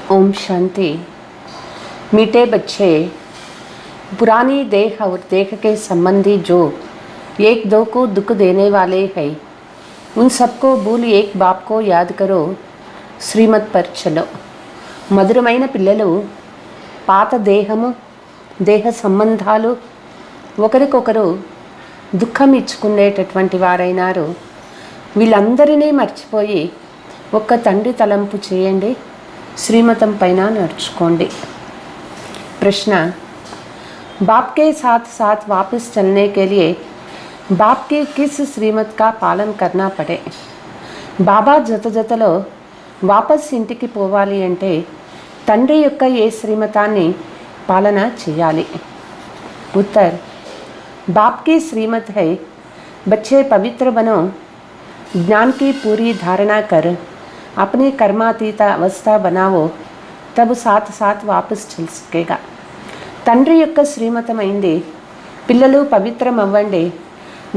ओम शांति। मीठे बच्चे, पुरानी देह और देह के संबंधी जो एक दो को दुख देने वाले हैं, उन सबको भूल एक बाप को याद करो, శ్రీమత్ पर चलो। మధురమైన పిల్లలు, పాత దేహము దేహ సంబంధాలు ఒకరికొకరు దుఃఖం ఇచ్చుకునేటటువంటి వారైనారు. వీళ్ళందరినీ మర్చిపోయి ఒక్క తండ్రి తలంపు చేయండి, శ్రీమతం పైన నడుచుకోండి. प्रश्न, बाप के साथ साथ वापस चलने के लिए बाप के किस श्रीमत का पालन करना पड़े? బాబా జతలో వాపస్ ఇంటికి పోవాలి అంటే తండ్రి యొక్క ఏ శ్రీమతాన్ని పాలన చేయాలి? उत्तर, बाप की श्रीमत है, बच्चे पवित्र बनो, ज्ञान की पूरी धारणा कर अपनी कर्मातीत अवस्था बनाओ, तब साथ साथ वापस चल सकेगा. తండ్రి యొక్క శ్రీమతమైంది, పిల్లలు పవిత్రం అవ్వండి,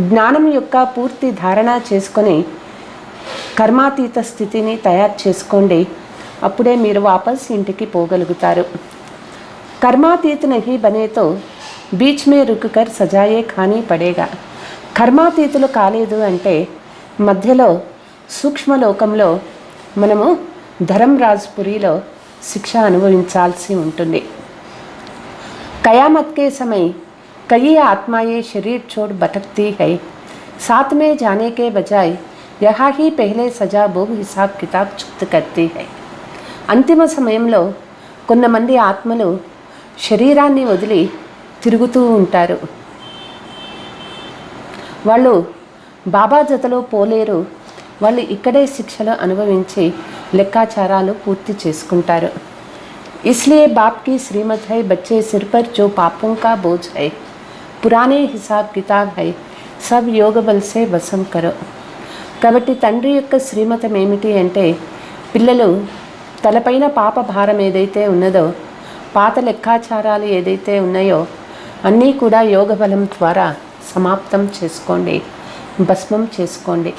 జ్ఞానం యొక్క పూర్తి ధారణ చేసుకొని కర్మాతీత స్థితిని తయారు చేసుకోండి, అప్పుడే మీరు వాపస్ ఇంటికి పోగలుగుతారు. कर्मातीत नहीं बने तो बीच में रुककर सजाए खानी पड़ेगा. కర్మాతీతులు కాలేదు అంటే మధ్యలో సూక్ష్మలోకంలో మనము ధర్మరాజ్పురిలో శిక్ష అనుభవించాల్సి ఉంటుంది. कयामत के समय कई आत्माएं शरीर छोड़ भटकती है. साथ में जाने के बजाय यहाँ ही पहले सजा भोग हिसाब किताब चुक्त करती है. అంతిమ సమయంలో కొంతమంది ఆత్మలు శరీరాన్ని వదిలి తిరుగుతూ ఉంటారు. వాళ్ళు బాబా జతలో పోలేరు. వాళ్ళు ఇక్కడే శిక్షలు అనుభవించి లెక్కాచారాలు పూర్తి చేసుకుంటారు. इसलिए बाप की श्रीमत है, बच्चे सिर पर जो पापों का बोझ है, पुराने हिसाब किताब है, सब योग बल से वशम करो. కాబట్టి తండ్రి యొక్క శ్రీమతం ఏమిటి అంటే, పిల్లలు తలపైన పాప భారం ఏదైతే ఉన్నదో, పాత లెక్కాచారాలు ఏదైతే ఉన్నాయో అన్నీ కూడా యోగ బలం ద్వారా సమాప్తం చేసుకోండి, భస్మం చేసుకోండి.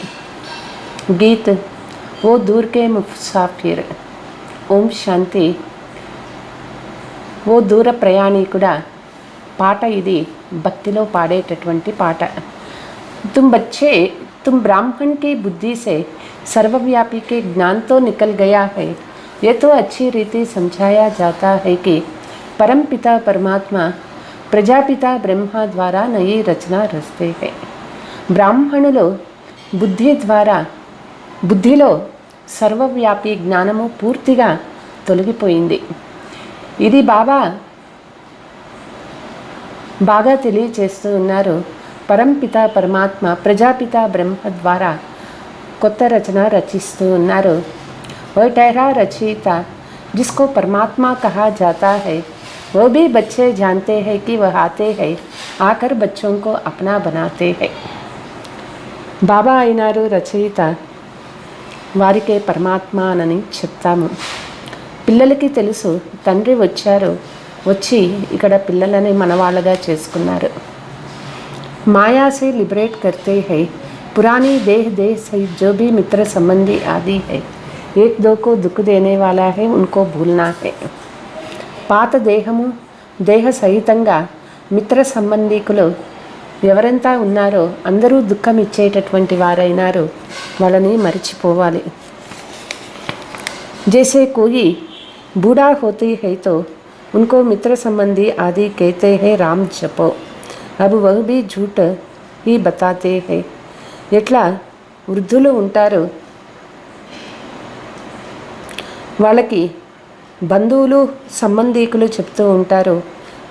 గీత్ ఓ దూర్ కే ముసాఫిర్. ఓం శాంతి. ఓ దూర ప్రయాణికుడా పాట ఇది భక్తిలో పాడేటటువంటి పాట. तुम बच्चे, तुम ब्राह्मण की बुद्धि से सर्वव्यापी के ज्ञान तो निकल गया है. ये तो अच्छी रीति समझाया जाता है कि परम पिता परमात्मा प्रजापिता ब्रह्मा द्वारा नई रचना रचते हैं. బ్రాహ్మణులు బుద్ధి ద్వారా బుద్ధిలో సర్వవ్యాపి జ్ఞానము పూర్తిగా తొలగిపోయింది. ఇది బాగా తెలియచేస్తూ ఉన్నారు. పరంపిత పరమాత్మ ప్రజాపిత బ్రహ్మ ద్వారా కొత్త రచన రచిస్తూ ఉన్నారు. वो ठहरा रचयिता जिसको परमात्मा कहा जाता है, वो भी बच्चे जानते हैं कि वह आते हैं, आकर बच्चों को अपना बनाते हैं. బాబా అయినారు రచయిత, వారికే పరమాత్మ అని చెప్తాము. పిల్లలకి తెలుసు తండ్రి వచ్చారు, వచ్చి ఇక్కడ పిల్లలని మనవాళ్ళగా చేసుకున్నారు. మాయా से लिबरेट करते हैं, पुरानी देह सहित जो भी मित्र संबंधी आदि है, एक दो को दुख देने वाला है, उनको भूलना है. పాత దేహము దేహ సహితంగా మిత్ర సంబంధీకులు ఎవరంతా ఉన్నారో అందరూ దుఃఖం ఇచ్చేటటువంటి వారైనారు, వాళ్ళని మరిచిపోవాలి. जैसे कोई बूढ़ा होती है तो उनको मित्र संबंधी आदि कहते हैं राम जपो, अब वह भी झूठ ही बताते हैं. ఎట్లా వృద్ధులు ఉంటారు, వాళ్ళకి బంధువులు సంబంధీకులు చెప్తూ ఉంటారు,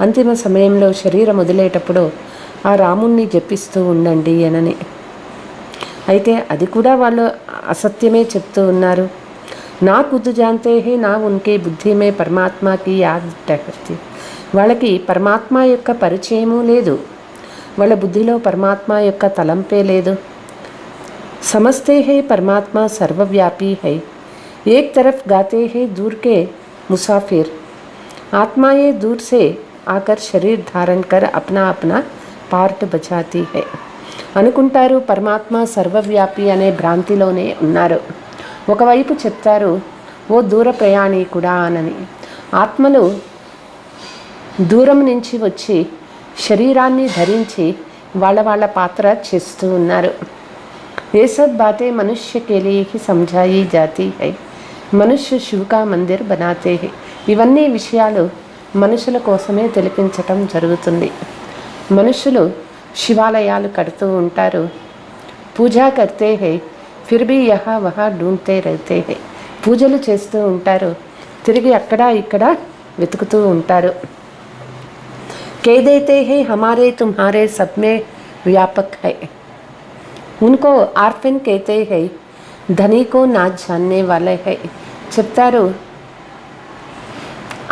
అంతిమ సమయంలో శరీరం వదిలేటప్పుడు ఆ రాముణ్ణి జపిస్తూ ఉండండి అనని. అయితే అది కూడా వాళ్ళు అసత్యమే చెప్తూ ఉన్నారు. నా खुद जानते हैं ना उनके बुद्धि में परमात्मा की याद टहरती. వాళ్ళకి పరమాత్మ యొక్క పరిచయము లేదు, వాళ్ళ బుద్ధిలో పరమాత్మ యొక్క తలంపే లేదు. समझते हैं परमात्मा सर्वव्यापी है, एक तरफ गाते हैं दूर के मुसाफिर, आत्माएं दूर से आकर शरीर धारण कर अपना अपना पार्ट बजाती है. అనుకుంటారు పరమాత్మ సర్వవ్యాపి అనే భ్రాంతిలోనే ఉన్నారు. ఒకవైపు చెప్తారు ఓ దూర ప్రయాణికుడా అనని. ఆత్మలు దూరం నుంచి వచ్చి శరీరాన్ని ధరించి వాళ్ళ పాత్ర చేస్తూ ఉన్నారు. ये सब बातें मनुष्य के लिए ही समझाई जाती है. మనుష్య శివ కా మందిర్ బనాతే హై. ఇవన్నీ విషయాలు మనుషుల కోసమే తెలిపించటం జరుగుతుంది. మనుషులు శివాలయాలు కడుతూ ఉంటారు, పూజా కర్తే హై, ఫిర్ భీ యహా వహా ఢూంఢతే రహతే హై. పూజలు చేస్తూ ఉంటారు, తిరిగి అక్కడ ఇక్కడ వెతుకుతూ ఉంటారు. कह देते हैं हमारे तुम्हारे सब में व्यापक है. उनको आर्फन कहते हैं धनी को ना जानने वाले है. చెప్తారు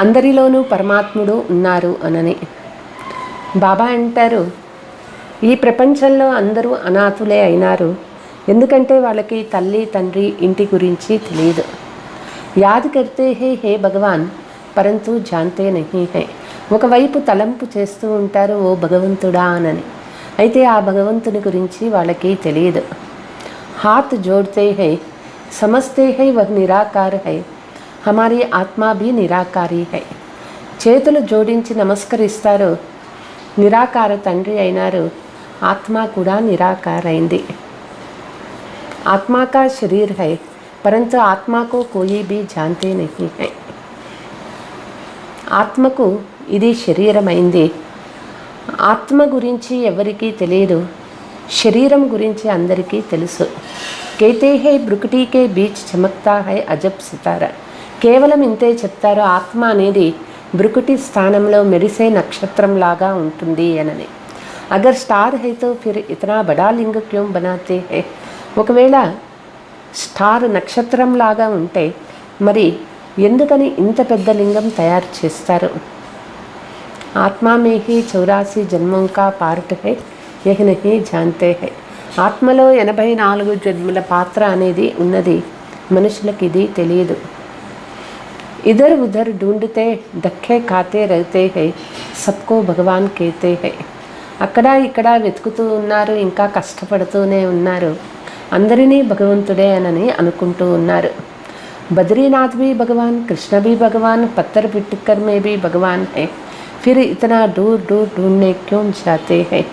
అందరిలోనూ పరమాత్ముడు ఉన్నారు అనని. బాబా అంటారు ఈ ప్రపంచంలో అందరూ అనాథులే అయినారు, ఎందుకంటే వాళ్ళకి తల్లి తండ్రి ఇంటి గురించి తెలియదు. యాద్ కర్తే హే భగవాన్ పరంతు జాన్తే నహీ హై. ఒకవైపు తలంపు చేస్తూ ఉంటారు ఓ భగవంతుడా అనని, అయితే ఆ భగవంతుని గురించి వాళ్ళకి తెలియదు. హాత్ జోడ్తే హై సమస్తే హై వహ్ నిరాకార్ హై, హమారీ ఆత్మా భీ నిరాకారీ హై. చేతులు జోడించి నమస్కరిస్తారు, నిరాకార తండ్రి అయినారు, ఆత్మ కూడా నిరాకారైంది. ఆత్మా కా శరీర్ హై పరంతు ఆత్మా కో కోయి భీ జాన్తే నహీ హై. ఆత్మకు ఇది శరీరమైంది, ఆత్మ గురించి ఎవరికీ తెలియదు, శరీరం గురించి అందరికీ తెలుసు. कहते हैं ब्रुकुटी के बीच चमकता है अजब सितारा. కేవలం ఇంతే చెప్తారు, ఆత్మ అనేది బ్రుకుటి స్థానంలో మెరిసే నక్షత్రం లాగా ఉంటుంది అనని. అగర్ స్టార్ హై తో ఫిర్ ఇతనా బడా లింగ క్యోం బనాతే హై. ఒకవేళ స్టార్ నక్షత్రం లాగా ఉంటే మరి ఎందుకని ఇంత పెద్ద లింగం తయారు చేస్తారు? ఆత్మా మే హీ 84 జన్మోं का पार्ट है यह नहीं जानते हैं. ఆత్మలో 84 జన్మల పాత్ర అనేది ఉన్నది, మనుషులకి ఇది తెలియదు. ఇధర్ ఉధర్ ఢూంఢతే ధక్కే ఖాతే రహతే హై సబ్కో భగవాన్ కేతే హై. అక్కడ ఇక్కడ వెతుకుతూ ఉన్నారు, ఇంకా కష్టపడుతూనే ఉన్నారు, అందరినీ భగవంతుడే అనని అనుకుంటూ ఉన్నారు. బద్రీనాథ్ भी भगवान, कृष्ण भी भगवान, पत्थर पिटकर में भी भगवान है, फिर इतना दूर दूर ढूंढने क्यों जाते हैं.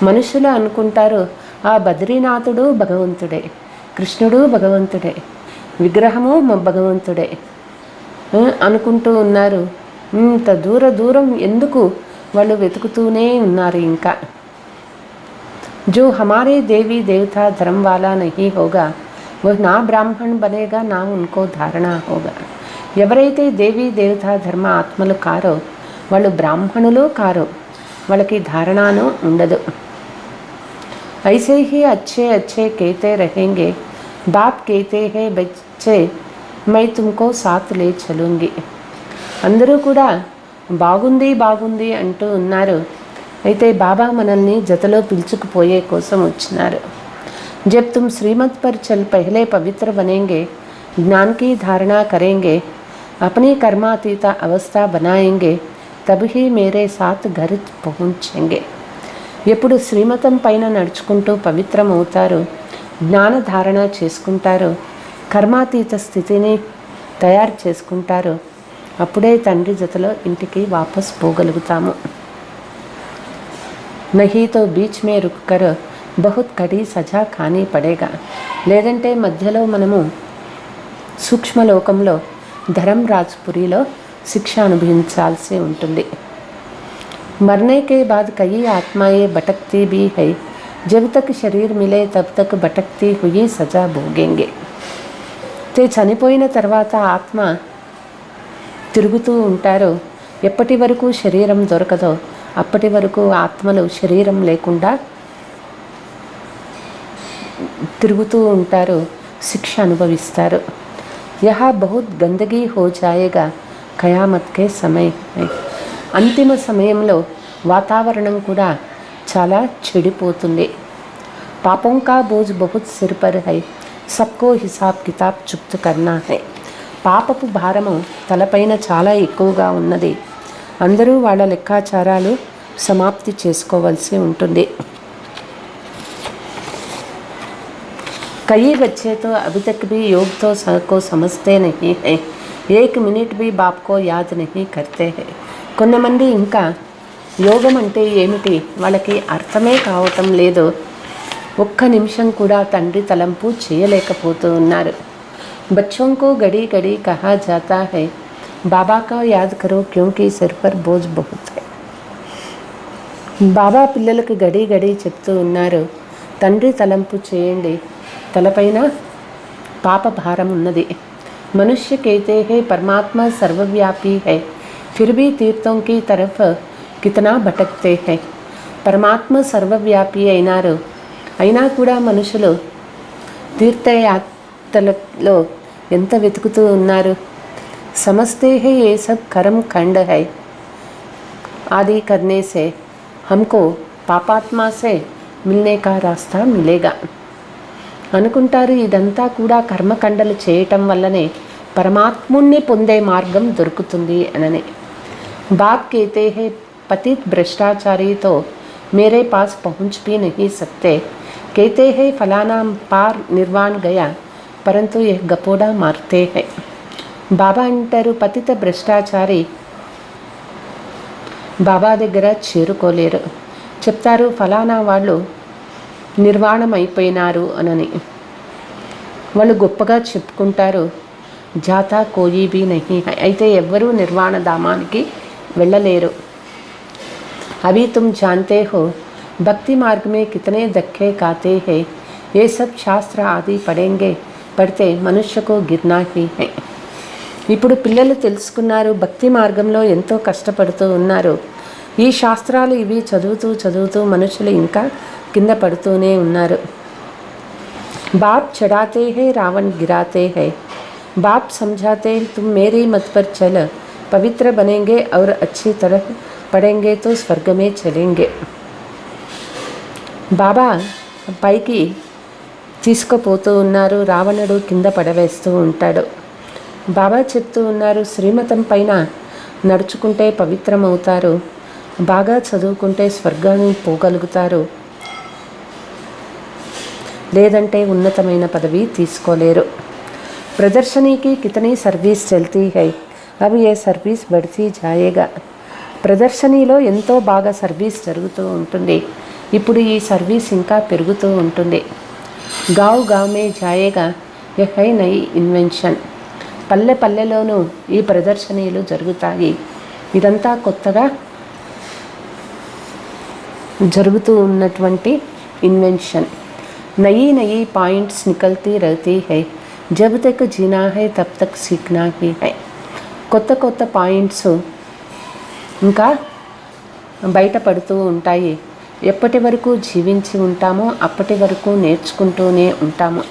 మనుషులు అనుకుంటారు ఆ బద్రీనాథుడు భగవంతుడే, కృష్ణుడు భగవంతుడే, విగ్రహము భగవంతుడే అనుకుంటూ ఉన్నారు. ఇంత దూరం ఎందుకు వాళ్ళు వెతుకుతూనే ఉన్నారు. ఇంకా जो हमारे देवी देवता धर्म वाला नहीं होगा वह ना ब्राह्मण बनेगा ना उनको धारणा होगा. ఎవరైతే దేవీ దేవతా ధర్మ ఆత్మలు కారో వాళ్ళు బ్రాహ్మణులు కారో, వాళ్ళకి ధారణను ఉండదు. ऐसे ही अच्छे अच्छे कहते रहेंगे, बाप कहते हैं बच्चे मैं तुमको साथ ले चलूँगी. అందరూ కూడా బాగుంది బాగుంది అంటూ ఉన్నారు, అయితే బాబా మనల్ని జతలో పిలుచుకుపోయే కోసం వచ్చినారు. जब तुम श्रीमत पर चल पहले पवित्र बनेंगे, ज्ञान की धारणा करेंगे, अपनी कर्मातीत अवस्था बनाएंगे, तब ही मेरे साथ घर पहुँचेंगे. ఎప్పుడు శ్రీమతం పైన నడుచుకుంటూ పవిత్రం అవుతారు, జ్ఞానధారణ చేసుకుంటారు, కర్మాతీత స్థితిని తయారు చేసుకుంటారు, అప్పుడే తండ్రి జతలో ఇంటికి వాపస్ పోగలుగుతాము. నహీ తో బీచ్ మే రుక్ కర్ బహుత్ కడీ సజా ఖానీ పడేగా. లేదంటే మధ్యలో మనము సూక్ష్మలోకంలో ధరంరాజ్పురిలో శిక్ష అనుభవించాల్సి ఉంటుంది. मरने के बाद कई आत्माएं भटकती भी है, जब तक शरीर मिले तब तक भटकती हुई सजा भोगेंगे. ते చనిపోయిన తర్వాత ఆత్మ తిరుగుతూ ఉంటారు, ఎప్పటి వరకు శరీరం దొరకదో అప్పటి వరకు ఆత్మలు శరీరం లేకుండా తిరుగుతూ ఉంటారు, శిక్ష అనుభవిస్తారు. యహా బహుత్ గందగీ హో జాయేగా ఖయామత్ కే సమయ్. అంతిమ సమయంలో వాతావరణం కూడా చాలా చెడిపోతుంది. పాపం కా బోజ్ బహుత్ సిర్ పర్ హై, సబ్కో హిసాబ్ కితాబ్ చుప్త్ కర్నా హై. పాపపు భారము తలపైన చాలా ఎక్కువగా ఉన్నది, అందరూ వాళ్ళ లెక్కాచారాలు సమాప్తి చేసుకోవాల్సి ఉంటుంది. कई बच्चे तो अभी तक भी योग को समझते नहीं है, 1 मिनट भी बाप को याद नहीं करते हैं. కొంతమంది ఇంకా యోగం అంటే ఏమిటి వాళ్ళకి అర్థమే కావటం లేదు. ఒక్క నిమిషం కూడా తండ్రి తలంపు చేయలేకపోతూ ఉన్నారు. बच्चों को घड़ी घड़ी कहा जाता है बाबा का याद करो क्योंकि सिर पर बोझ बहुत है. బాబా పిల్లలకు గడి గడి చెప్తూ ఉన్నారు, తండ్రి తలంపు చేయండి, తలపైన పాప భారం ఉన్నది. मनुष्य कहते हैं परमात्मा सर्वव्यापी है, फिर भी तीर्थों की तरफ कितना भटकते हैं. परमात्मा सर्वव्यापी అయినారు, అయినా కూడా మనుషులు తీర్థయాత్రలలో ఎంత వెతుకుతూ ఉన్నారు. समझते हैं ये सब कर्म खंड है, आदि करने से हमको पापात्मा से मिलने का रास्ता मिलेगा. అనుకుంటారు ఇదంతా కూడా కర్మకండలు చేయటం వల్లనే పరమాత్ముణ్ణి పొందే మార్గం దొరుకుతుంది అనని. बाप कहते हैं पतित भ्रष्टाचारी तो मेरे पास पहुंच भी नहीं सकते. कहते हैं फलाना पार निर्वाण गया परंतु यह गपोड़ा मारते हैं. బాబా అంటారు పతిత భ్రష్టాచారి బాబా దగ్గర చేరుకోలేరు. చెప్తారు ఫలానా వాళ్ళు నిర్వాణం అయిపోయినారు అనని. వాళ్ళు గొప్పగా చెప్పుకుంటారు, జాతా కోయి బీ నహీ హై, అయితే ఎవ్వరూ నిర్వాణ ధామానికి వెళ్ళలేరు. అభి తుమ్ జాన్తే హో భక్తి మార్గ में कितने धक्के खाते हैं, ये सब शास्त्र आदि पढ़ते मनुष्य को गिरना ही है. ఇప్పుడు పిల్లలు తెలుసుకున్నారు, భక్తి మార్గంలో ఎంతో కష్టపడుతూ ఉన్నారు. ఈ శాస్త్రాలు ఇవి చదువుతూ మనుషులు ఇంకా కింద పడుతూనే ఉన్నారు. बाप चढ़ाते हैं रावण गिराते हैं, बाप समझाते हैं तुम मेरी मत पर चल, पवित्र बनेंगे और अच्छी तरह पढ़ेंगे तो स्वर्ग में चलेंगे. బాబా పైకి తీసుకుపోతూ ఉన్నారు, రావణుడు కింద పడవేస్తూ ఉంటాడు. బాబా చెప్తూ ఉన్నారు, శ్రీమతం పైన నడుచుకుంటే పవిత్రమవుతారు, బాగా చదువుకుంటే స్వర్గాన్ని పోగలుగుతారు, లేదంటే ఉన్నతమైన పదవి తీసుకోలేరు. ప్రదర్శనీకి కితనీ సర్వీస్ చల్తీ హై, అవి ఏ సర్వీస్ బడ్తీ జాయేగా. ప్రదర్శనీలో ఎంతో బాగా సర్వీస్ జరుగుతూ ఉంటుంది, ఇప్పుడు ఈ సర్వీస్ ఇంకా పెరుగుతూ ఉంటుంది. గావ్ గావ్ మే జాయేగా యహ్ హై నై ఇన్వెన్షన్. పల్లె పల్లెలోనూ ఈ ప్రదర్శనీలు జరుగుతాయి. ఇదంతా కొత్తగా జరుగుతూ ఉన్నటువంటి ఇన్వెన్షన్. नई नई पॉइंट्स निकलती रहती है, जब तक जीना है तब तक सीखना ही है. కొత్త కొత్త పాయింట్స్ ఇంకా బయటపడుతూ ఉంటాయి. ఎప్పటి వరకు జీవించి ఉంటామో అప్పటి వరకు నేర్చుకుంటూనే ఉంటాము.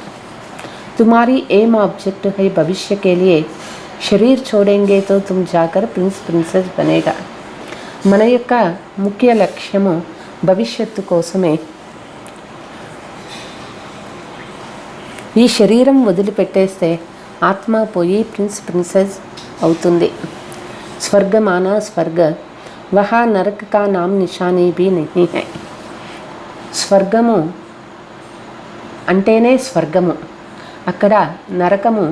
तुम्हारी एम ऑब्जेक्ट है भविष्य के लिए, शरीर छोड़ेंगे तो तुम जाकर प्रिंस प्रिंसेस बनेगा. మన యొక్క ముఖ్య లక్ష్యము భవిష్యత్తు కోసమే. ఈ శరీరం వదిలిపెట్టేస్తే ఆత్మ పోయి ప్రిన్సెస్ అవుతుంది. స్వర్గమానా స్వర్గ వహా నరక కా నామ్ నిషానీ భీ నహీ హై. స్వర్గము అంటేనే స్వర్గము, అక్కడ నరకము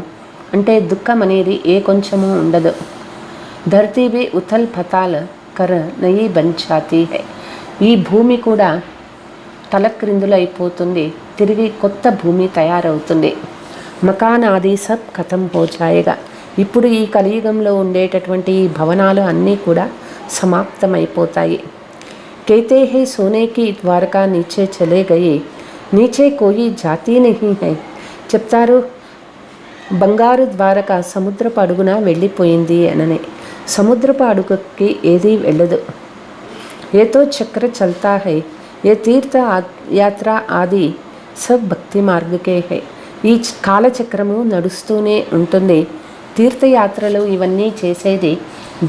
అంటే దుఃఖం అనేది ఏ కొంచెము ఉండదు. ధరతీ భీ ఉథల్ పతాల్ కర్ నయీ బన్ జాతీ హై. ఈ భూమి కూడా తలక్రిందులైపోతుంది, తిరిగి కొత్త భూమి తయారవుతుంది. మకాన్ ఆది సబ్ ఖతం హో జాయేగా. ఇప్పుడు ఈ కలియుగంలో ఉండేటటువంటి ఈ భవనాలు అన్నీ కూడా సమాప్తమైపోతాయి. कहते हैं सोने की द्वारका नीचे चले गए, नीचे कोई जाती नहीं है. చెప్తారు బంగారు ద్వారక సముద్రపు అడుగున వెళ్ళిపోయింది అనని. సముద్రపు అడుగుకి ఏదీ వెళ్ళదు. ఏతో చక్ర చల్తా హై, ఏ తీర్థ యాత్ర ఆది సబ్ భక్తి మార్గకే హై. ఈ కాలచక్రము నడుస్తూనే ఉంటుంది. తీర్థయాత్రలు ఇవన్నీ చేసేది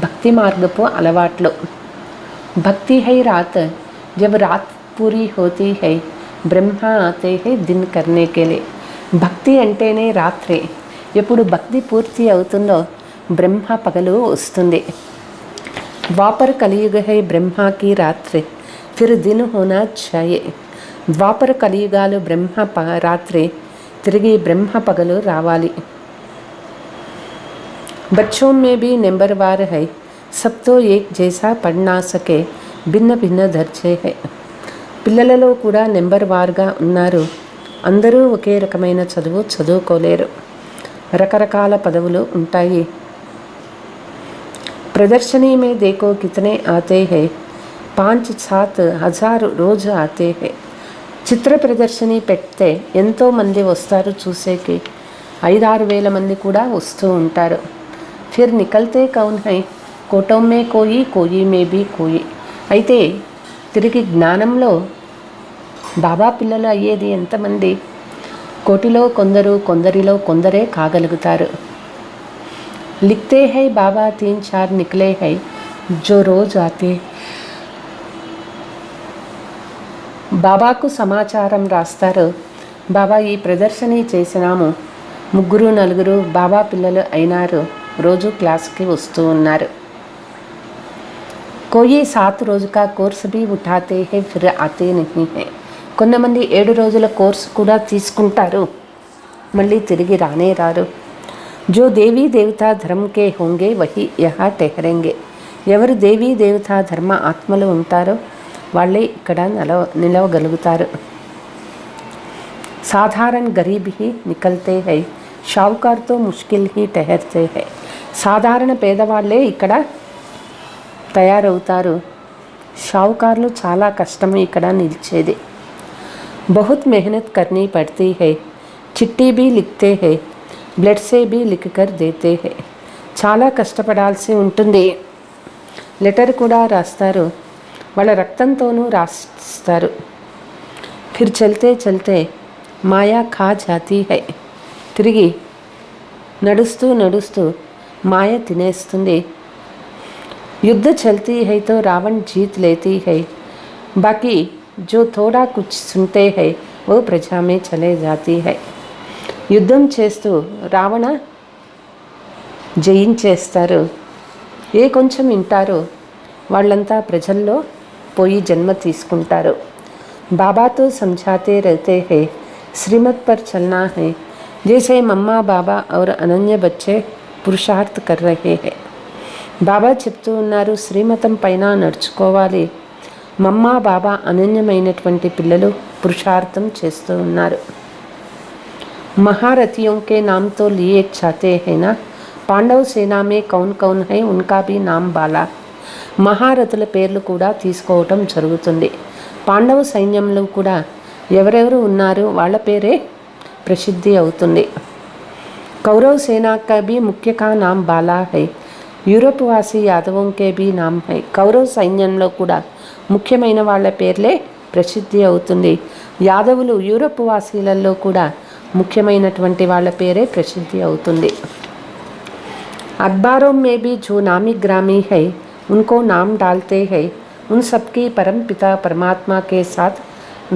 భక్తి మార్గపు అలవాట్లు. భక్తి హై రాత్, జబ్ రాత్ పూరీ హోతీ హై బ్రహ్మ ఆతే హై దిన్ కర్నే కే లియే. భక్తి అంటేనే రాత్రి. ఎప్పుడు భక్తి పూర్తి అవుతుందో బ్రహ్మ పగలు వస్తుంది. ద్వాపర కలియుగ హై బ్రహ్మ కీ రాత్రి, ఫిర్ దిన్ హోనా చాయే. ద్వాపర కలియుగాలు బ్రహ్మ రాత్రి, తిరిగి బ్రహ్మ పగలు రావాలి. बच्चों में भी नंबरवार है, सब तो एक जैसा पढ़ ना सके, భిన్న భిన్న దర్జే है. పిల్లలలో కూడా నెంబర్ వార్గా ఉన్నారు. అందరూ ఒకే రకమైన చదువు చదువుకోలేరు. రకరకాల పదవులు ఉంటాయి. प्रदर्शनी में देखो कितने आते हैं, 5-7 हज़ार रोज आते हैं. చిత్ర ప్రదర్శని పెడితే ఎంతోమంది వస్తారు చూసేకి. 5-6 వేల మంది కూడా వస్తూ ఉంటారు. ఫిర్ నికల్తే కౌన్ హై, కోటం మే కోయి, కోయి మే బీ కోయి. అయితే తిరిగి జ్ఞానంలో బాబా పిల్లలు అయ్యేది ఎంతమంది? కోటిలో కొందరు, కొందరిలో కొందరే కాగలుగుతారు. లిఖతే హై బాబా 3-4 నికలే హై జో రోజ్ ఆతే. బాబాకు సమాచారం రాస్తారు. బాబా ఈ ప్రదర్శని చేసినాము, 3-4 బాబా పిల్లలు అయినారు, రోజు క్లాస్కి వస్తూ ఉన్నారు. कोई 7 రోజు का కోర్స్ भी उठाते हैं फिर आते नहीं है. కొంతమంది 7 రోజుల కోర్సు కూడా తీసుకుంటారు, మళ్ళీ తిరిగి రానే రారు. जो देवी देवता धर्म के होंगे वही यहाँ ठहरेंगे. ఎవరు దేవీ దేవతా ధర్మ ఆత్మలు ఉంటారో వాళ్ళే ఇక్కడ నిలవగలుగుతారు. సాధారణ గరీబ్ హీ నికల్తే హై, షావుకార్తో ముష్కిల్ హీ టెహర్తే హై. సాధారణ పేదవాళ్ళే ఇక్కడ తయారవుతారు. షావుకార్లు చాలా కష్టం ఇక్కడ నిలిచేది. बहुत मेहनत करनी पड़ती है, चिट्ठी भी लिखते हैं, ब्लड से भी लिख कर देते हैं. చాలా కష్టపడాల్సి ఉంటుంది. లెటర్ కూడా రాస్తారు, వాళ్ళ రక్తంతోనూ రాస్తారు. ఫిర్ చల్తే చల్తే మాయా ఖా జాతీ హై. తిరిగి నడుస్తూ నడుస్తూ మాయ తినేస్తుంది. युद्ध चलती है तो रावण जीत लेती है, बाकी जो थोड़ा कुछ सुनते हैं वो प्रजा में चले जाती है. యుద్ధం చేస్తూ రావణ జయించేస్తారు. ఏ కొంచెం వింటారో వాళ్ళంతా ప్రజల్లో పోయి జన్మ తీసుకుంటారు. బాబాతో समझाते रहते हैं, श्रीमत पर चलना है, जैसे मम्मा बाबा और अनन्य बच्चे पुरुषार्थ कर रहे हैं. బాబా చెప్తూ ఉన్నారు, శ్రీమతం పైన నడుచుకోవాలి. మమ్మా బాబా అనన్యమైనటువంటి పిల్లలు పురుషార్థం చేస్తూ ఉన్నారు. महारथियों के नाम तो लिए चाहते हैं ना, పాండవ సేనా మే కౌన్ కౌన్ హై ఉన్కా భీ నామ్ బాలా. మహారథుల పేర్లు కూడా తీసుకోవటం జరుగుతుంది. పాండవ సైన్యంలో కూడా ఎవరెవరు ఉన్నారు వాళ్ళ పేరే ప్రసిద్ధి అవుతుంది. కౌరవ సేనా కా భీ ముఖ్య కా నామ్ బాలా హై, యూరోప్ వాసి యాదవం కే భీ నామ్ హై. కౌరవ సైన్యంలో కూడా ముఖ్యమైన వాళ్ళ పేర్లే ప్రసిద్ధి అవుతుంది. యాదవులు యూరోప్ వాసీలలో కూడా ముఖ్యమైనటువంటి వాళ్ళ పేరే ప్రసిద్ధి అవుతుంది. अखबारों में भी जो नामी ग्रामी है उनको नाम डालते हैं, उन सबकी परम पिता परमात्मा के साथ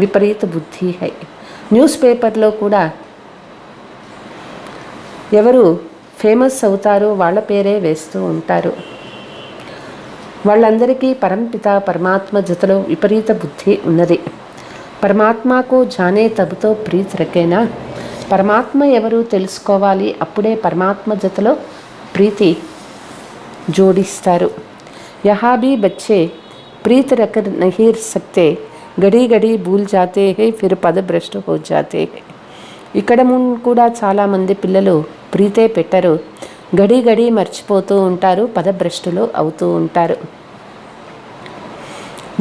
विपरीत बुद्धि है. న్యూస్ పేపర్లో కూడా ఎవరు ఫేమస్ అవుతారో వాళ్ళ పేరే వేస్తూ ఉంటారు. వాళ్ళందరికీ పరంపిత పరమాత్మ జతలో విపరీత బుద్ధి ఉన్నది. పరమాత్మకు జానే తబతో ప్రీత్ రకేనా. పరమాత్మ ఎవరు తెలుసుకోవాలి, అప్పుడే పరమాత్మ జతలో ప్రీతి జోడిస్తారు. यहाँ भी बच्चे प्रीत रख नहीं सकते, घड़ी घड़ी भूल जाते हैं, फिर पद भ्रष्ट हो जाते हैं. ఇక్కడ కూడా చాలామంది పిల్లలు ప్రీతే పెట్టరు, గడి గడి మర్చిపోతూ ఉంటారు, పదభ్రష్టులు అవుతూ ఉంటారు.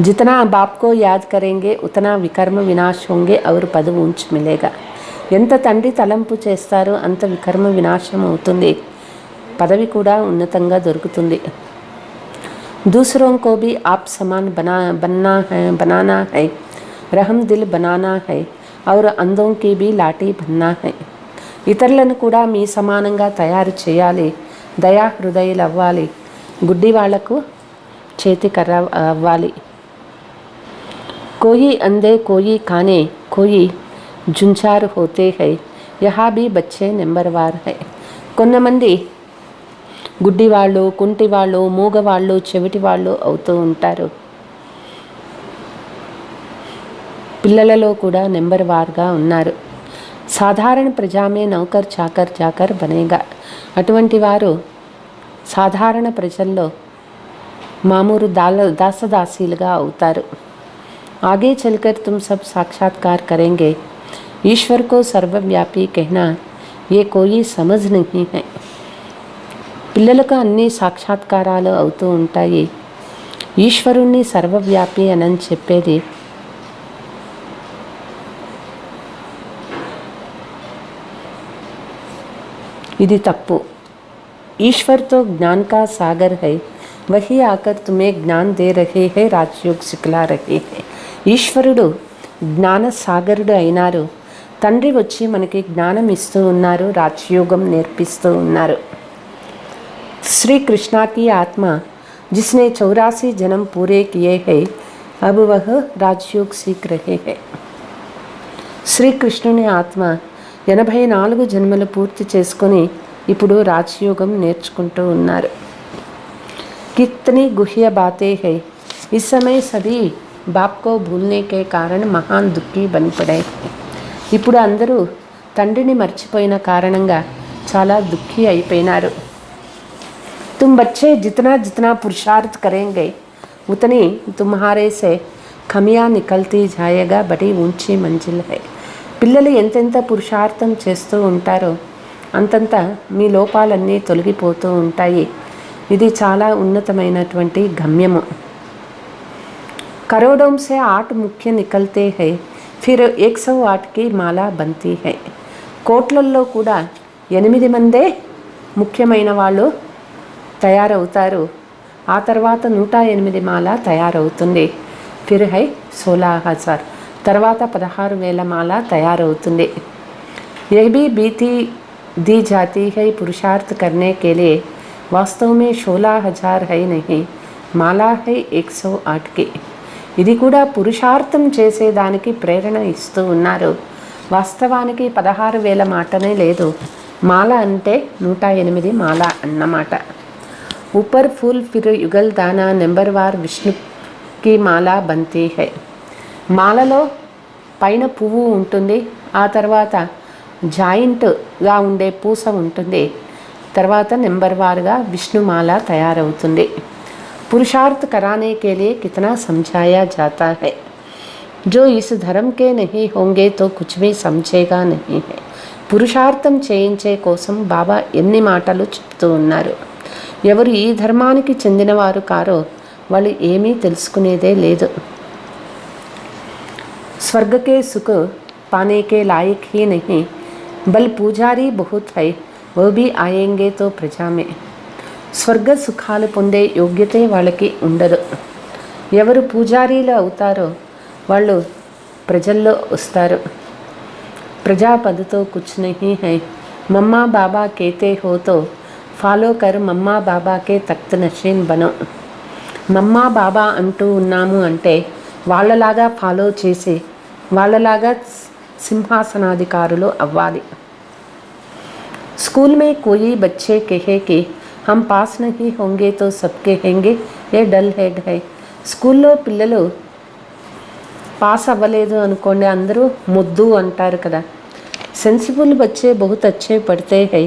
जितना बाप को याद करेंगे उतना विकर्म विनाश होंगे और पद ऊंच मिलेगा. ఎంత తండ్రి తలంపు చేస్తారో అంత వికర్మ వినాశం అవుతుంది, పదవి కూడా ఉన్నతంగా దొరుకుతుంది. दूसरों को भी आप समान बनाना है, रहम दिल बनाना है और अंधों की भी लाठी बनना है. ఇతరులను కూడా మీ సమానంగా తయారు చేయాలి, దయా హృదయాలు అవ్వాలి, గుడ్డి వాళ్లకు చేతికర్ర అవ్వాలి. कोई अंधे कोई काने कोई जुंझार होते हैं, यहाँ भी बच्चे नंबरवार है. కొంతమంది గుడ్డివాళ్ళు, కుంటివాళ్ళు, మూగవాళ్ళు, చెవిటివాళ్ళు అవుతూ ఉంటారు. పిల్లలలో కూడా నెంబర్ వార్గా ఉన్నారు. సాధారణ ప్రజా మే నౌకర్ చాకర్ జాకర్ బనేగా. అటువంటి వారు సాధారణ ప్రజల్లో మామూలు దాసదాసీలుగా అవుతారు. आगे चलकर तुम सब साक्षात्कार करेंगे. ईश्वर को सर्वव्यापी कहना ये कोई समझ नहीं है. పిల్లలకు అన్ని సాక్షాత్కారాలు అవుతూ ఉంటాయి. ఈశ్వరుణ్ణి సర్వవ్యాపి అని చెప్పేది ఇది తప్పు. ईश्वर तो ज्ञान का सागर है, वही आकर तुम्हें ज्ञान दे रहे हैं, राजयोग सिखला रहे हैं. ఈశ్వరుడు జ్ఞాన సాగరుడు అయినారు. తండ్రి వచ్చి మనకి జ్ఞానం ఇస్తూ ఉన్నారు, రాజయోగం నేర్పిస్తూ ఉన్నారు. श्री कृष्णा की आत्मा जिसने 84 जन्म पूरे किए हैं, अब वह राजयोग सीख रहे हैं. శ్రీకృష్ణుని ఆత్మ 84 జన్మలు పూర్తి చేసుకొని ఇప్పుడు రాజయోగం నేర్చుకుంటూ ఉన్నారు. कितनी गुह्य बातें हैं. इस समय सभी बाप को भूलने के कारण महान दुखी बन पड़े. ఇప్పుడు అందరూ తండ్రిని మర్చిపోయిన కారణంగా చాలా దుఃఖీ అయిపోయినారు. तुम बच्चे जितना जितना पुरुषार्थ करेंगे उतनी तुम्हारे से खमियाँ निकलती जाएगा, बड़ी ऊंची मंजिल है. పిల్లలు ఎంతెంత పురుషార్థం చేస్తూ ఉంటారో అంతంత మీ లోపాలన్నీ తొలగిపోతూ ఉంటాయి. ఇది చాలా ఉన్నతమైనటువంటి గమ్యము. करोड़ों से 8 मुख्य निकलते हैं, फिर 108 की माला बनती है. కోట్లల్లో కూడా 8 మందే ముఖ్యమైన వాళ్ళు తయారవుతారు. ఆ తర్వాత 108 మాల తయారవుతుంది. ఫిర్ హై 16,000, తర్వాత 16,000 మాల తయారవుతుంది. यह भी बीती दी जाती है पुरुषार्थ करने के लिए. वास्तव में 16,000 है नहीं, माला है 108 की. ఇది కూడా పురుషార్థం చేసేదానికి ప్రేరణ ఇస్తూ ఉన్నారు. వాస్తవానికి 16,000 మాటనే లేదు, మాల అంటే 108 మాల అన్నమాట. ऊपर फूल फिर युगल दाना నెంబర్వార్ విష్ణుకి మాల బంతీ హై. మాలలో పైన పువ్వు ఉంటుంది, ఆ తర్వాత జాయింట్గా ఉండే పూస ఉంటుంది, తర్వాత నెంబర్వారుగా విష్ణుమాల తయారవుతుంది. पुरुषार्थ कराने के लिए कितना समझाया जाता है. जो इस धर्म के नहीं होंगे तो कुछ भी समझेगा नहीं है. పురుషార్థం చేయించే కోసం బాబా ఎన్ని మాటలు చెప్తూ ఉన్నారు. ఎవరు ఈ ధర్మానికి చెందినవారు కారో వాళ్ళు ఏమీ తెలుసుకునేదే లేదు. स्वर्ग के सुख पाने के लायक ही नहीं, बल पुजारी बहुत है, वो भी आएंगे तो प्रजा में. స్వర్గ సుఖాలు పొందే యోగ్యతే వాళ్ళకి ఉండదు. ఎవరు పూజారీలు అవుతారో వాళ్ళు ప్రజల్లో వస్తారు. ప్రజాపదతో కుచ్ నహీ హై, మమ్మా బాబా కేతే హో తో ఫాలో కర్ మమ్మా బాబాకే తఖ్త్ నషీన్ బనో. మమ్మా బాబా అంటూ ఉన్నాము అంటే వాళ్ళలాగా ఫాలో చేసి వాళ్ళలాగా సింహాసనాధికారులు అవ్వాలి. స్కూల్ మే కోయి బచ్చే కహే కి हम पास नहीं होंगे तो सब कहेंगे ये डल हेड है. స్కూల్లో పిల్లలు పాస్ అవ్వలేదు అనుకోండి, అందరూ ముద్దు అంటారు కదా. सेंसिबल बच्चे बहुत अच्छे पढ़ते हैं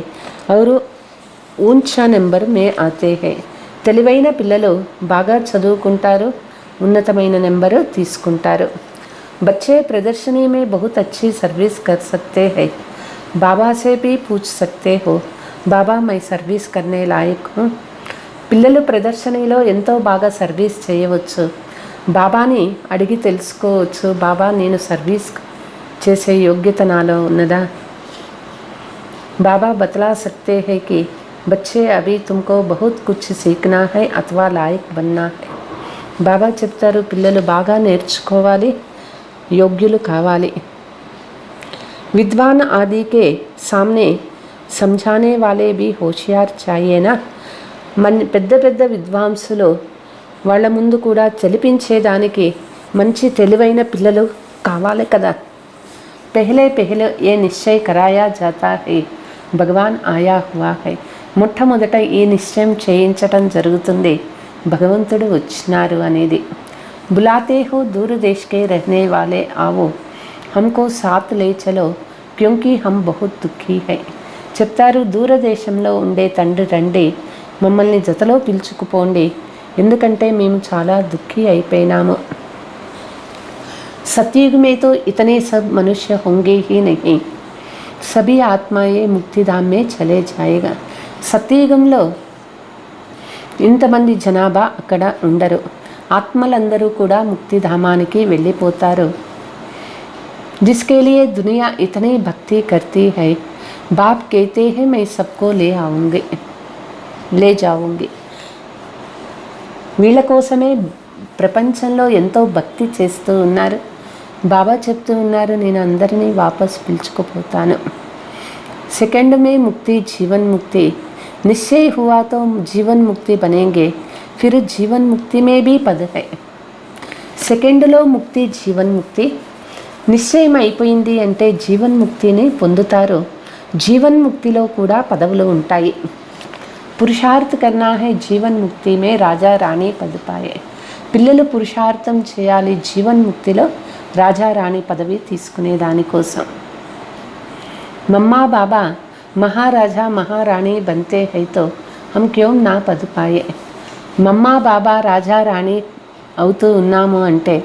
और ऊंचा నెంబర్ మే ఆతే హై. తెలివైన పిల్లలు బాగా చదువుకుంటారు, ఉన్నతమైన నెంబరు తీసుకుంటారు. बच्चे प्रदर्शनी में बहुत अच्छी सर्विस कर सकते हैं. बाबा से भी पूछ सकते हो, బాబా మై సర్వీస్ కర్నే లాయక్ హూ. పిల్లలు ప్రదర్శనలో ఎంతో బాగా సర్వీస్ చేయవచ్చు. బాబాని అడిగి తెలుసుకోవచ్చు, బాబా నేను సర్వీస్ చేసే యోగ్యత నాలో ఉన్నదా. బాబా బతలా సక్తే హై కి బచ్చే అభి తుమ్కో బహుత్ కుచ్ సీఖనా హై అథవా లాయక్ బన్నా హై. బాబా చెప్తారు పిల్లలు బాగా నేర్చుకోవాలి, యోగ్యులు కావాలి. విద్వాన్ ఆది కే సామ్నే समझाने वाले भी होशियार चाहिए ना. పెద్ద పెద్ద విద్వాంసులు వాళ్ళ ముందు కూడా చలిపించేదానికి మంచి తెలివైన పిల్లలు కావాలి కదా. పెహలే పెహలే ఏ నిశ్చయ కరాయా జాతా హై, భగవాన్ ఆయా హువా హై. మొట్టమొదట ఈ నిశ్చయం చేయించటం జరుగుతుంది, భగవంతుడు వచ్చినారు అనేది. బులాతే హో దూర దేశ్ కే రహనే వాలే ఆవో, హమ్కో సాత్ లే చలో क्योंकि हम बहुत दुखी है. చెప్తారు, దూరదేశంలో ఉండే తండ్రి రండి, మమ్మల్ని జతలో పిలుచుకుపోండి, ఎందుకంటే మేము చాలా దుఃఖీ అయిపోయినాము. सतयुग में तो इतने सब मनुष्य होंगे ही नहीं, सभी आत्माएं मुक्तिधाम में चले जाएगा. సత్యయుగంలో ఇంతమంది జనాభా అక్కడ ఉండరు, ఆత్మలందరూ కూడా ముక్తిధామానికి వెళ్ళిపోతారు. जिसके लिए दुनिया इतनी भक्ति करती है, बाप कहते हैं मैं सबको ले जाऊंगी. వీళ్ళ కోసమే ప్రపంచంలో ఎంతో భక్తి చేస్తూ ఉన్నారు. బాబా చెప్తూ ఉన్నారు, నేను అందరినీ వాపస్ పిలుచుకుపోతాను. सेकंड में मुक्ति जीवन मुक्ति, निश्चय हुआ तो जीवन मुक्ति बनेंगे, फिर जीवन मुक्ति में भी पद है. సెకండ్లో ముక్తి జీవన్ ముక్తి నిశ్చయం అయిపోయింది అంటే జీవన్ముక్తిని పొందుతారు. జీవన్ముక్తిలో కూడా పదవులు ఉంటాయి. పురుషార్థ కర్నా హై జీవన్ముక్తి మే రాజా రాణి పదవి పాయే. పిల్లలు పురుషార్థం చేయాలి జీవన్ముక్తిలో రాజా రాణి పదవి తీసుకునే దానికోసం. మమ్మా బాబా మహారాజా మహారాణి బంతే హై తో హమ్ క్యోం నా పద్ పాయే. మమ్మా బాబా రాజా రాణి అవుతూ ఉన్నాము అంటే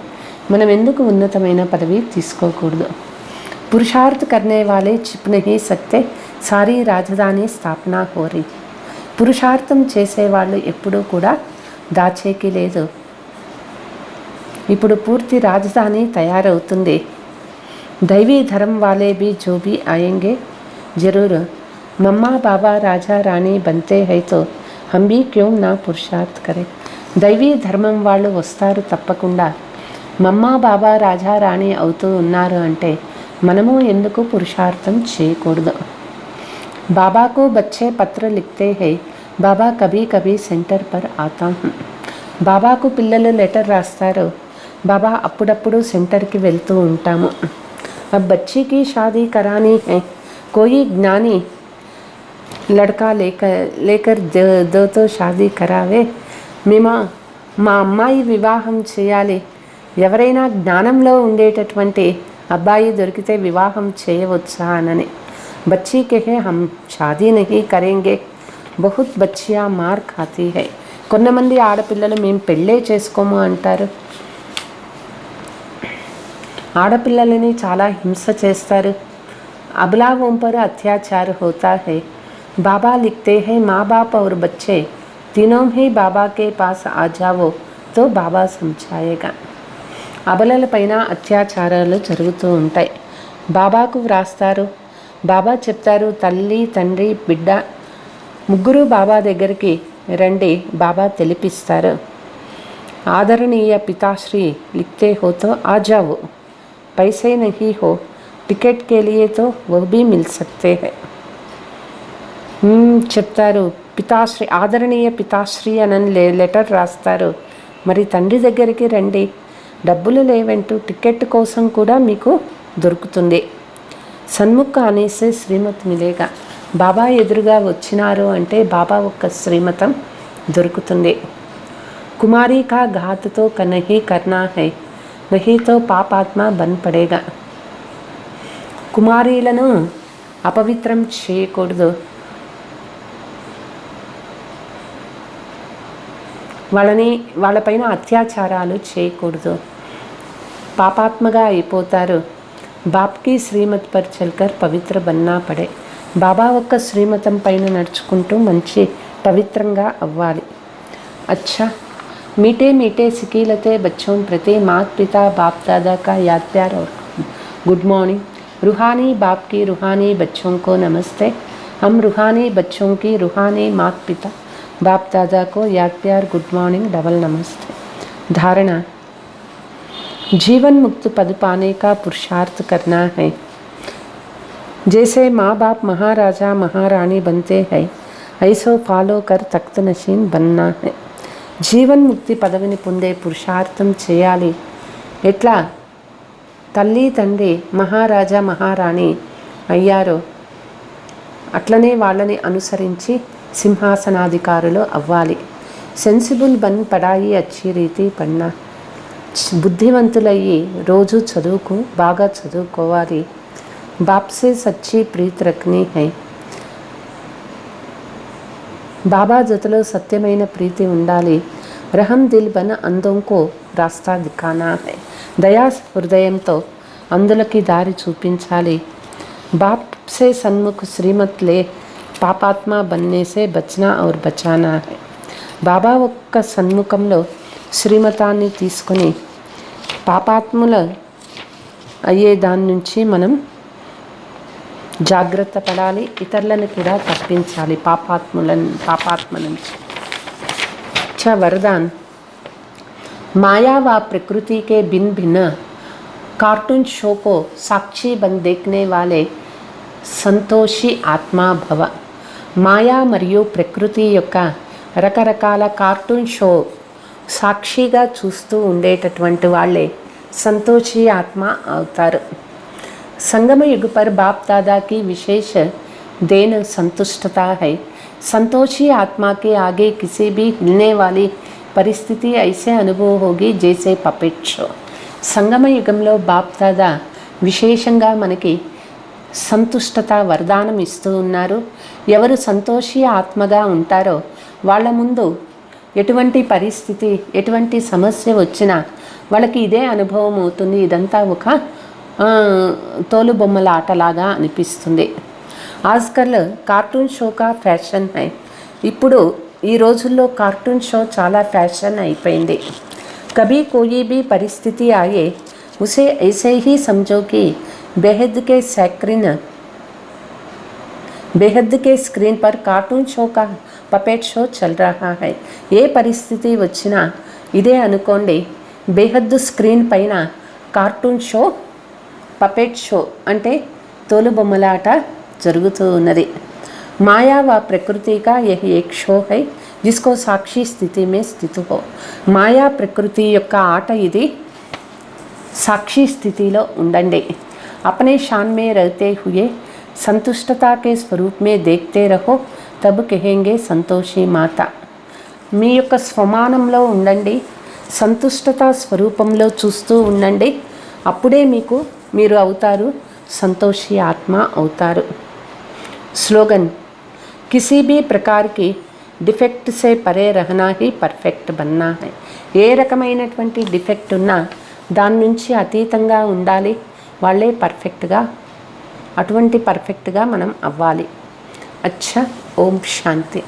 మనం ఎందుకు ఉన్నతమైన పదవి తీసుకోకూడదు. పురుషార్థ కర్నే వాలే చిప్ నహీ సక్తే, సారీ రాజధాని స్థాపన హో రही. పురుషార్థం చేసేవాళ్ళు ఎప్పుడూ కూడా దాచేకి లేదు. ఇప్పుడు పూర్తి రాజధాని తయారవుతుంది. దైవీ ధర్మ వాలే भी जो भी आएंगे जरूर, मम्मा बाबा राजा रानी बनते हैं तो हम भी क्यों ना पुरुषार्थ करें. దైవీ ధర్మం వాళ్ళు వస్తారు తప్పకుండా. మమ్మా బాబా రాజా రాణి అవుతూ ఉన్నారు అంటే మనము ఎందుకు పురుషార్థం చేయకూడదు. బాబాకు బచ్చే పత్ర లిఖతే హై, బాబా కభీ కభీ సెంటర్ పర్ ఆతా హూ. బాబాకు పిల్లలు లెటర్ రాస్తారు, బాబా అప్పుడప్పుడు సెంటర్కి వెళ్తూ ఉంటాము. अब बच्ची की शादी करानी है, कोई ज्ञानी लड़का लेकर दो तो शादी करावे. మా అమ్మాయి వివాహం చేయాలి, ఎవరైనా జ్ఞానంలో ఉండేటటువంటి అబ్బాయి దొరికితే వివాహం చేయవచ్చా అనని. బచ్చీ కహే హమ్ షాదీ నహీ కరేంగే, బహుత్ బచ్చియా మార్ ఖాతీ హై. కొంతమంది ఆడపిల్లలు మేము పెళ్ళే చేసుకోము అంటారు. ఆడపిల్లలని చాలా హింస చేస్తారు. అబలాओं पर अत्याचार होता है. बाबा लिखते हैं माँ बाप और बच्चे तीनों ही बाबा के पास आ जाओ तो बाबा समझाएगा. అబలల పైన అత్యాచారాలు జరుగుతూ ఉంటాయి. బాబాకు వ్రాస్తారు, బాబా చెప్తారు తల్లి తండ్రి బిడ్డ ముగ్గురు బాబా దగ్గరికి రండి, బాబా తెలిపిస్తారు. ఆదరణీయ పితాశ్రీ लिखते हो तो आ जाओ, पैसे नहीं हो टिकट के लिए तो वो भी मिल सकते हैं. చెప్తారు పితాశ్రీ, ఆదరణీయ పితాశ్రీ అని లెటర్ రాస్తారు. మరి తండ్రి దగ్గరికి రండి, డబ్బులు లేవంటూ టికెట్ కోసం కూడా మీకు దొరుకుతుంది. సన్ముఖ అనేసే శ్రీమత్ మిలేగా, బాబా ఎదురుగా వచ్చినారు అంటే బాబా ఒక్క శ్రీమతం దొరుకుతుంది. కుమారి కా ఘాతతో కనహీ కర్నా హై, నహీతో పాపాత్మ బన్ పడేగా. కుమారీలను అపవిత్రం చేయకూడదు, వాళ్ళపైన అత్యాచారాలు చేయకూడదు, పాపాత్మగా అయిపోతారు. బాప్కి శ్రీమత్ పర్ చల్కర్ పవిత్ర బన్నా పడే. బాబా ఒక్క శ్రీమతం పైన నడుచుకుంటూ మంచి పవిత్రంగా అవ్వాలి. अच्छा, मीठे मीठे सिकीलते बच्चों प्रति माता पिता बाप दादा का याद प्यार और गुड मॉर्निंग. रूहानी बाप की रूहानी बच्चों को नमस्ते. हम रूहानी बच्चों की रूहानी माता पिता बाप दादा को याद प्यार गुड मॉर्निंग डबल नमस्ते. धारणा, जीवन मुक्त पद पाने का पुरुषार्थ करना है. जैसे माँ बाप महाराजा महारानी बनते हैं, ऐसो फॉलो कर तख्त नशीन बनना है. జీవన్ముక్తి పదవిని పొందే పురుషార్థం చేయాలి. ఎట్లా తల్లి తండ్రి మహారాజా మహారాణి అయ్యారో అట్లనే వాళ్ళని అనుసరించి సింహాసనాధికారులు అవ్వాలి. సెన్సిబుల్ బన్ పడాయి అచ్చి రీతి పన్నా. బుద్ధివంతులయ్యి రోజు బాగా చదువుకోవాలి. बाप से सच्ची प्रीत रखनी है. బాబా జతలో సత్యమైన ప్రీతి ఉండాలి. రహం దిల్ బన అందంకో రాస్తా దిఖానా హై. దయా హృదయంతో అందులకి దారి చూపించాలి. బాప్ సే సన్ముఖ్ శ్రీమత్ లే పాపాత్మ బన్నే సే బచ్నా ఔర్ బచానా హై. బాబా ఒక్క సన్ముఖంలో శ్రీమతాన్ని తీసుకొని పాపాత్ముల అయ్యే దాని నుంచి మనం జాగ్రత్త పడాలి. ఇతరులను కూడా తప్పించాలి పాపాత్మ నుంచి. अच्छा वरदान. माया व प्रकृति के भिन्न भिन्न कार्टून शो को साक्षी बन देखने वाले సంతోషి ఆత్మా భవ. మాయా మరియు ప్రకృతి యొక్క రకరకాల కార్టూన్ షో సాక్షిగా చూస్తూ ఉండేటటువంటి వాళ్ళే సంతోషి ఆత్మ అవుతారు. संगम युग पर बाप दादा की विशेष देन संतुष्टता है. संतोषी आत्मा के आगे किसी भी हिलने वाली परिस्थिति ऐसे अनुभव होगी जैसे पपेट शो. సంగమ యుగంలో బాప్ దాదా విశేషంగా మనకి సంతుష్టత వరదానం ఇస్తూ ఉన్నారు. ఎవరు సంతోషి ఆత్మగా ఉంటారో వాళ్ళ ముందు ఎటువంటి పరిస్థితి ఎటువంటి సమస్య వచ్చినా వాళ్ళకి ఇదే అనుభవం అవుతుంది. ఇదంతా ఒక తోలుబొమ్మల ఆటలాగా అనిపిస్తుంది. ఆజ్కల్ కార్టూన్ షో కా ఫ్యాషన్ హై. ఇప్పుడు ఈ రోజుల్లో కార్టూన్ షో చాలా ఫ్యాషన్ అయిపోయింది. కభీ కోయి భీ పరిస్థితి ఆయే ఉసే ఐసే హీ సమझो कि बेहद के स्क्रीन पर कार्टून शो का पपेट शो चल रहा है. ఏ పరిస్థితి వచ్చినా ఇదే అనుకోండి. బేహద్ స్క్రీన్ పైన కార్టూన్ షో పపెట్ షో అంటే తోలుబొమ్మలాట జరుగుతూ ఉన్నది. మాయా వ ప్రకృతి కా యహ్ ఏక్ షో హై జిస్కో సాక్షి స్థితి మే స్థిత్ హో. మాయా ప్రకృతి యొక్క ఆట ఇది. సాక్షి స్థితిలో ఉండండి. अपने शान में रहते हुए संतुष्टता के स्वरूप में देखते रहो तब कहेंगे संतोषी माता. మీ యొక్క స్వమానంలో ఉండండి. సంతుష్టత స్వరూపంలో చూస్తూ ఉండండి. అప్పుడే మీరు అవుతారు సంతోషి ఆత్మ అవుతారు. స్లోగన్. किसी भी प्रकार की డిఫెక్ట్ సే పరే రహనా హీ పర్ఫెక్ట్ బన్నా హై. ఏ రకమైనటువంటి డిఫెక్ట్ ఉన్నా దాని నుంచి అతీతంగా ఉండాలి. వాళ్ళే పర్ఫెక్ట్గా అటువంటి పర్ఫెక్ట్గా మనం అవ్వాలి. అచ్చా. ఓం శాంతి.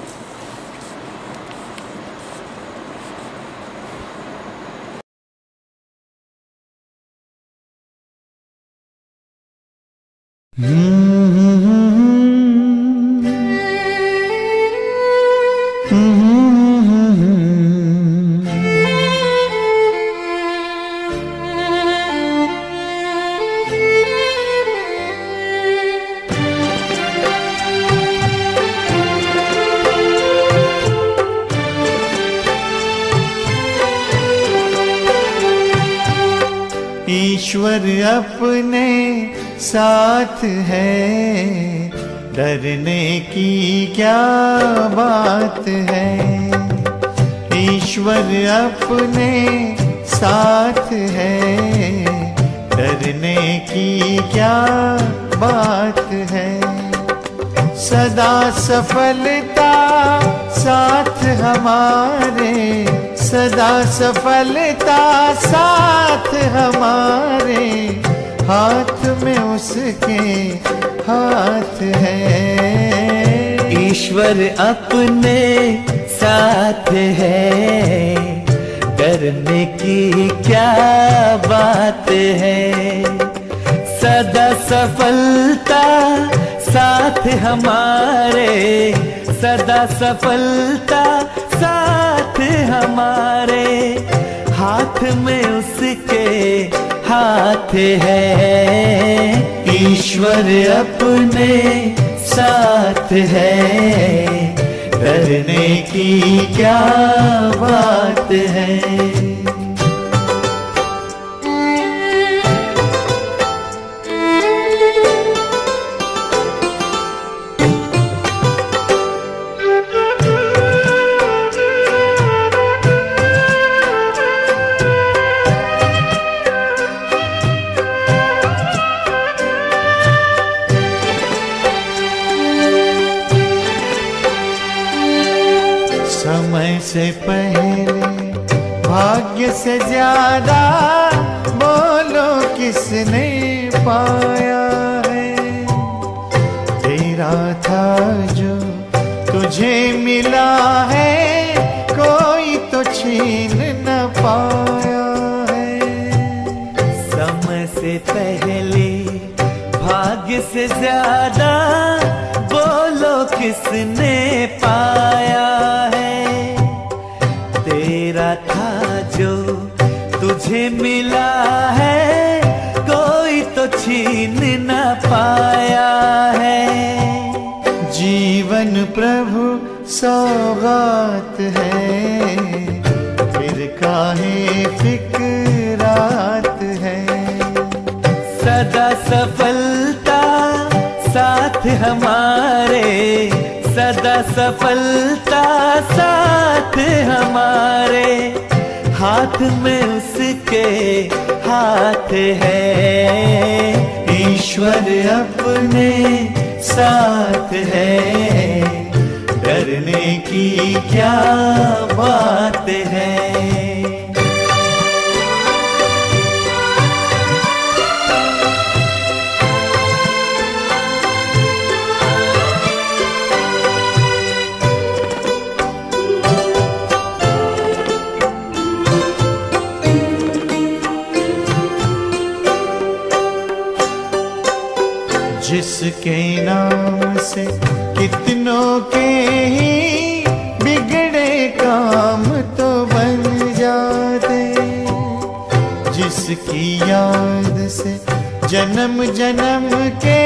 ईश्वर अपने साथ है, डरने की क्या बात है. ईश्वर अपने साथ है, डरने की क्या बात है. सदा सफलता साथ हमारे, सदा सफलता साथ हमारे, हाथ में उसके हाथ है. ईश्वर अपने साथ है, डरने की क्या बात है. सदा सफलता साथ हमारे, सदा सफलता साथ हमारे, हाथ में उसके हाथ है. ईश्वर अपने साथ है, डरने की क्या बात है. सबसे पहले भाग्य से ज्यादा बोलो किसने पाया है। तेरा था जो तुझे मिला है, कोई तो छीन न पाया है। समय से पहले भाग्य से ज्यादा बोलो किसने पाया है। तेरा था जो तुझे मिला है, कोई तो छीन न पाया है। जीवन प्रभु सौगात है, फिर काहे फिक्रात है। सदा सफलता साथ हमारे, सदा सफलता साथ हमारे। हाथ में उसके हाथ है, ईश्वर अपने साथ है। डरने की क्या बात है। जिसके नाम से कितनों के ही बिगड़े काम तो बन जाते। जिसकी याद से जन्म जन्म के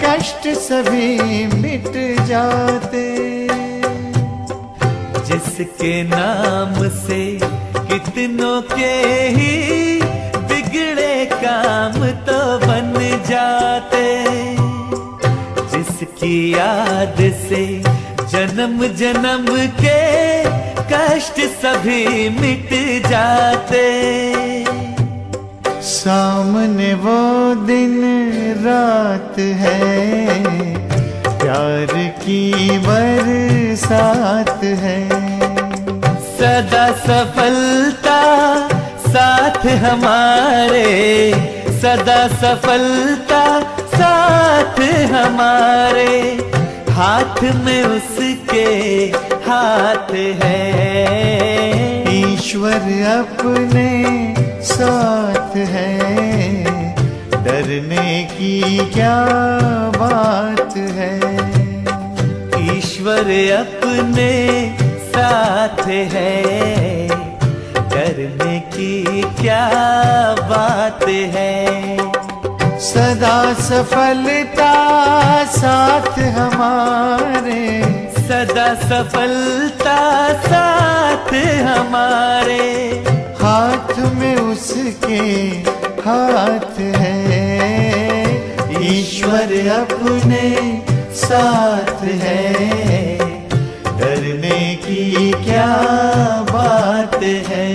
कष्ट सभी मिट जाते। जिसके नाम से कितनों के ही बिगड़े काम तो बन जाते। जिसकी याद से जन्म जन्म के कष्ट सभी मिट जाते। सामने वो दिन रात है, प्यार की बरसात है। सदा सफलता साथ हमारे, सदा सफलता साथ हमारे। हाथ में उसके हाथ है, ईश्वर अपने साथ है। डरने की क्या बात है। ईश्वर अपने साथ है, डरने की क्या बात है। सदा सफलता साथ हमारे, सदा सफलता साथ हमारे। हाथ में उसके हाथ है, ईश्वर अपने साथ है। डरने की क्या बात है।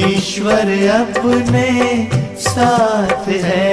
ईश्वर अपने साथ है,